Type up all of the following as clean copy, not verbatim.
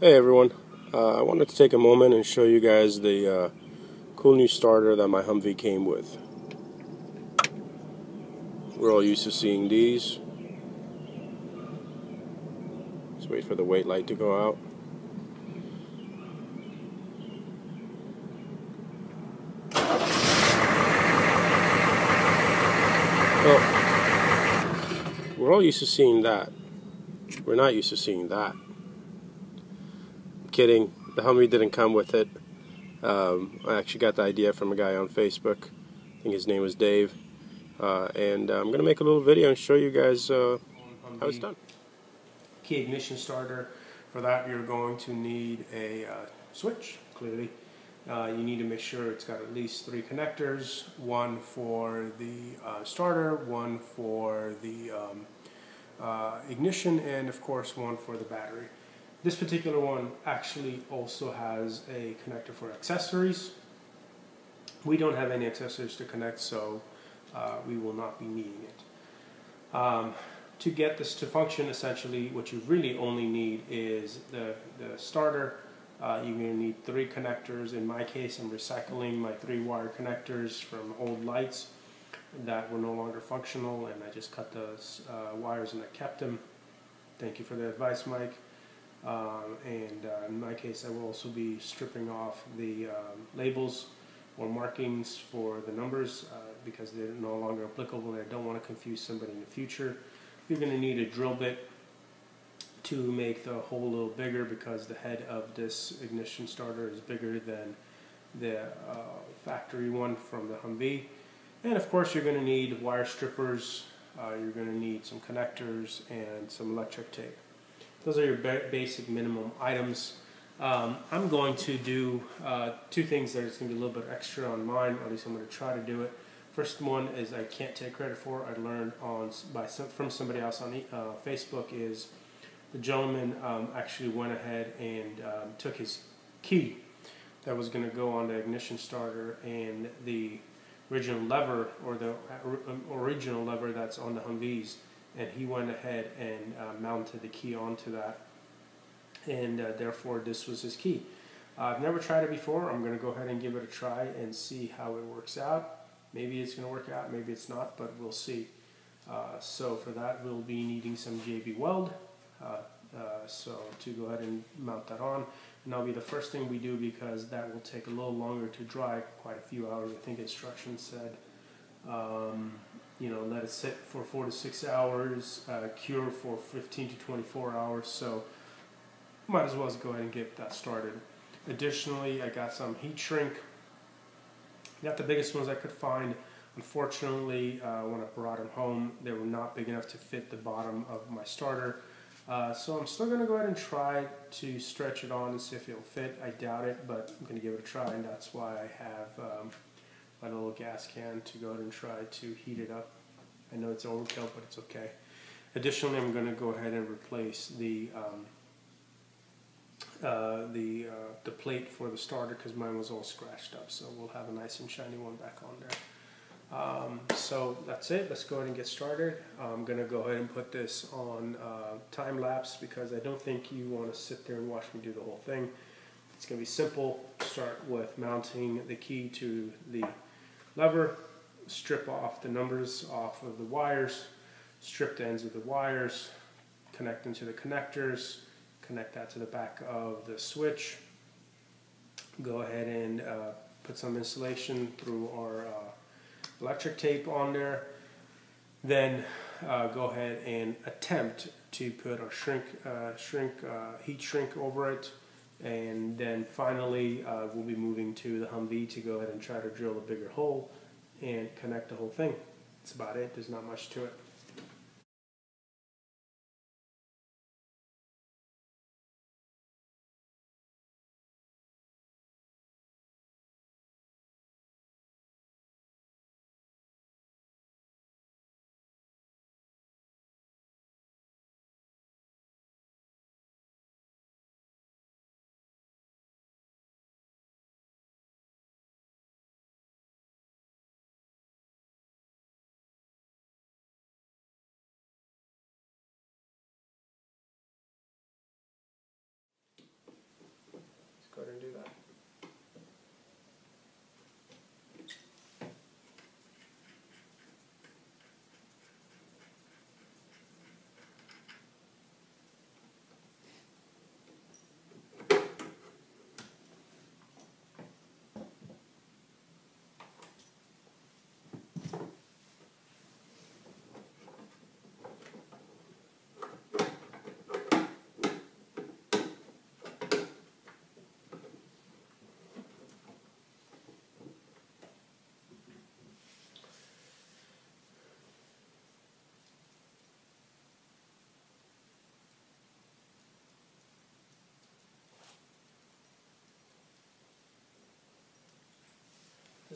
Hey everyone, I wanted to take a moment and show you guys the cool new starter that my Humvee came with. We're all used to seeing these. Let's wait for the wait light to go out. Well, we're all used to seeing that. We're not used to seeing that. I'm kidding, the Humvee didn't come with it. I actually got the idea from a guy on Facebook. I think his name was Dave. And I'm going to make a little video and show you guys how it's done. Key ignition starter. For that you're going to need a switch, clearly. You need to make sure it's got at least 3 connectors, one for the starter, one for the ignition, and of course one for the battery. This particular one actually also has a connector for accessories. We don't have any accessories to connect, so we will not be needing it. To get this to function, essentially what you really only need is the starter. You're going to need 3 connectors. In my case, I'm recycling my 3 wire connectors from old lights that were no longer functional, and I just cut those wires and I kept them. Thank you for the advice, Mike. In my case, I will also be stripping off the labels or markings for the numbers because they're no longer applicable, and I don't want to confuse somebody in the future. You're going to need a drill bit to make the hole a little bigger because the head of this ignition starter is bigger than the factory one from the Humvee. And of course you're going to need wire strippers, you're going to need some connectors and some electric tape. Those are your basic minimum items. I'm going to do 2 things that is going to be a little bit extra on mine, or at least I'm going to try to do it. First one is I can't take credit for. I learned from somebody else on Facebook. Is the gentleman actually went ahead and took his key that was going to go on the ignition starter and the original lever, or the original lever that's on the Humvees, and he went ahead and mounted the key onto that, and therefore this was his key. I've never tried it before. I'm going to go ahead and give it a try and see how it works out. Maybe it's going to work out, maybe it's not, but we'll see. So for that we'll be needing some JB Weld. So to go ahead and mount that on, and that'll be the first thing we do because that will take a little longer to dry, quite a few hours. I think instructions said let it sit for 4 to 6 hours, cure for 15 to 24 hours, so might as well go ahead and get that started. Additionally, I got some heat shrink. Not the biggest ones I could find. Unfortunately, when I brought them home, they were not big enough to fit the bottom of my starter. So I'm still going to go ahead and try to stretch it on and see if it'll fit. I doubt it, but I'm going to give it a try, and that's why I have my little gas can to go ahead and try to heat it up. I know it's overkill, but it's okay. Additionally, I'm going to go ahead and replace the plate for the starter because mine was all scratched up, so we'll have a nice and shiny one back on there. So that's it. Let's go ahead and get started. I'm going to go ahead and put this on time lapse because I don't think you want to sit there and watch me do the whole thing. It's going to be simple. Start with mounting the key to the lever, strip off the numbers off of the wires, strip the ends of the wires, connect them to the connectors, connect that to the back of the switch, go ahead and put some insulation through our electric tape on there, then go ahead and attempt to put our heat shrink over it, and then finally we'll be moving to the Humvee to go ahead and try to drill a bigger hole and connect the whole thing. That's about it. There's not much to it.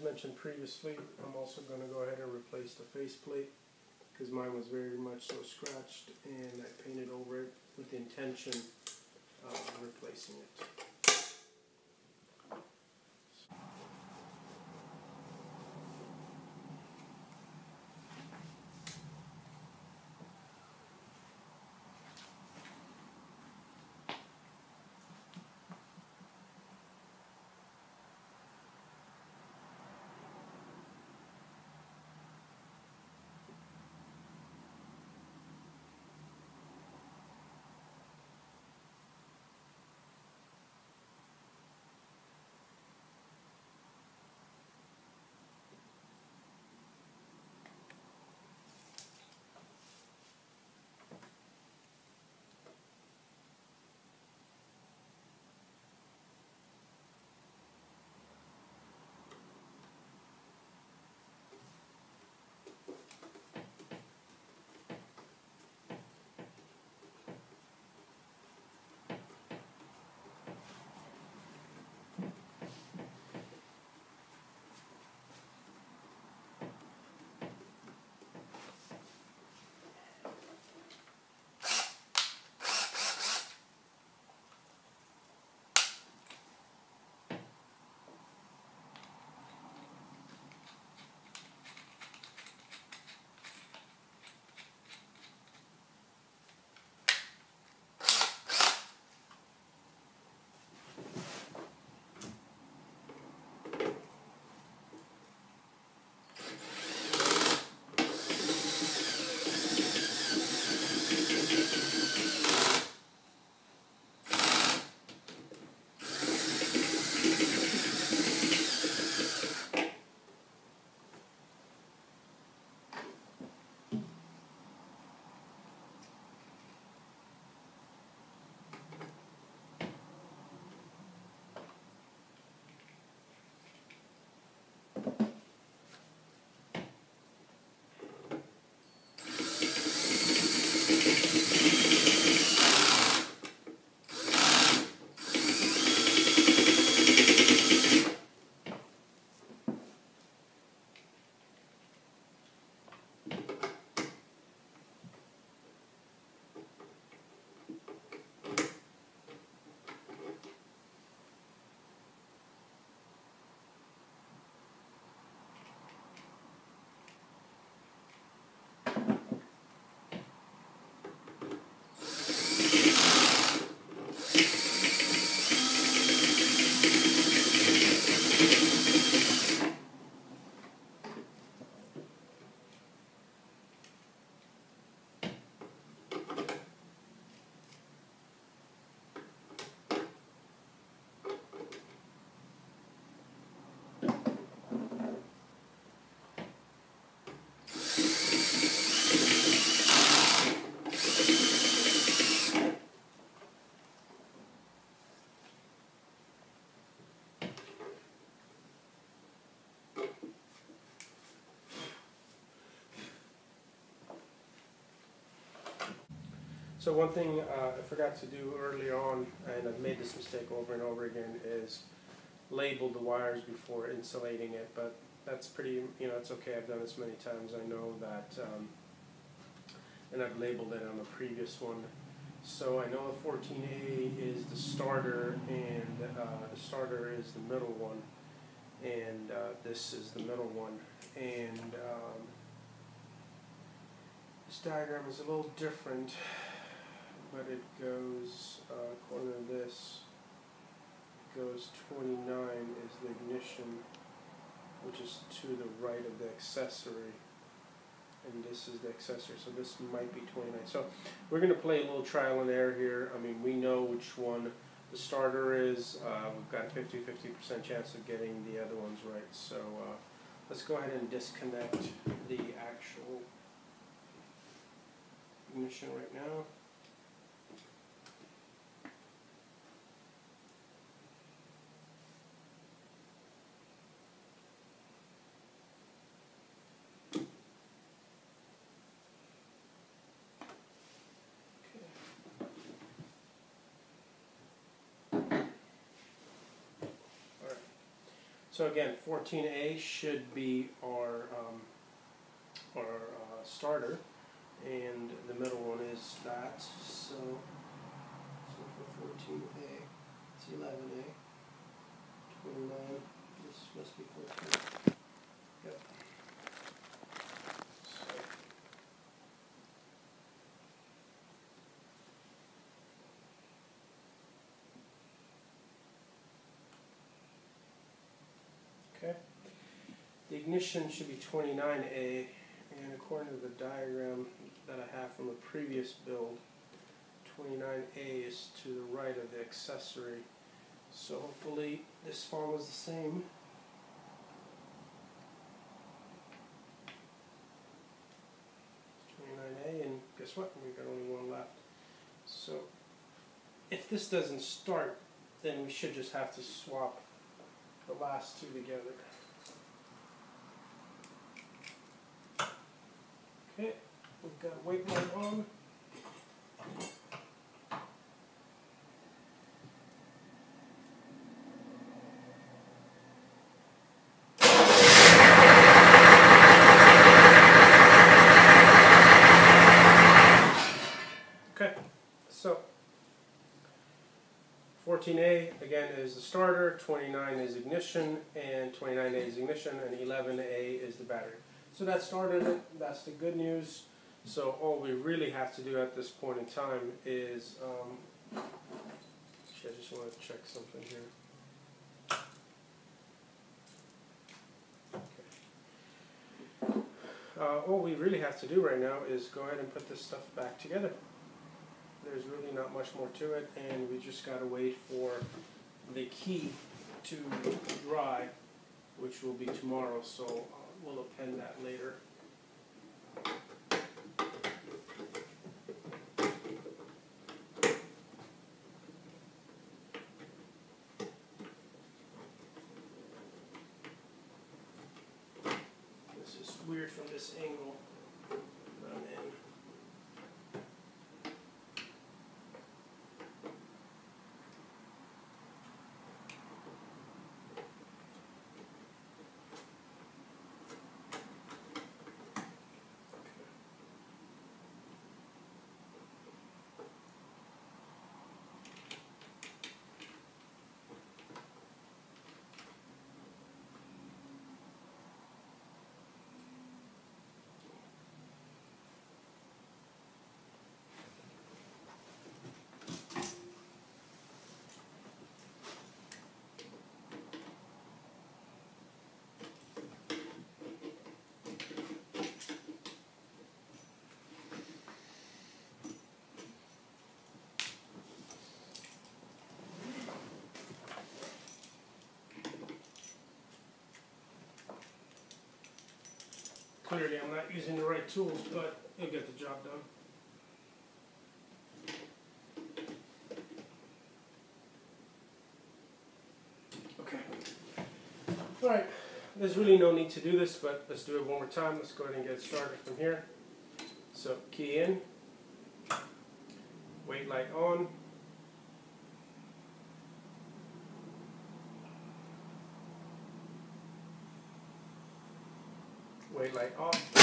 mentioned previously, I'm also going to go ahead and replace the faceplate because mine was very much so scratched, and I painted over it with the intention of replacing it. So one thing I forgot to do early on, and I've made this mistake over and over again, is label the wires before insulating it, but that's pretty, it's okay. I've done this many times. I know that, and I've labeled it on the previous one. So I know the 14A is the starter, and the starter is the middle one, and this is the middle one. And this diagram is a little different, but it goes, according to this, it goes 29 is the ignition, which is to the right of the accessory, and this is the accessory, so this might be 29. So we're going to play a little trial and error here. I mean, we know which one the starter is. We've got a 50% chance of getting the other ones right. So let's go ahead and disconnect the actual ignition right now. So again, 14A should be our starter, and the middle one is that. So for 14A, it's 11A, 29. This must be 14. Yep. So. Okay. The ignition should be 29A, and according to the diagram that I have from a previous build, 29A is to the right of the accessory. So hopefully this follows the same. It's 29A, and guess what? We've got only one left. So if this doesn't start, then we should just have to swap the last two together. Okay, we've got weight light on. Okay, so 14A again is the starter, 29 is ignition, and 29A is ignition, and 11A is the battery. So that started it. That's the good news. So all we really have to do at this point in time is, actually I just want to check something here. Okay. All we really have to do right now is go ahead and put this stuff back together. There's really not much more to it, and we just got to wait for the key to dry, which will be tomorrow, so we'll append that later. This is weird from this angle that I'm in. Clearly I'm not using the right tools, but it'll get the job done. Okay. Alright, there's really no need to do this, but let's do it one more time. Let's go ahead and get started from here. So key in, weight light on, weight light off.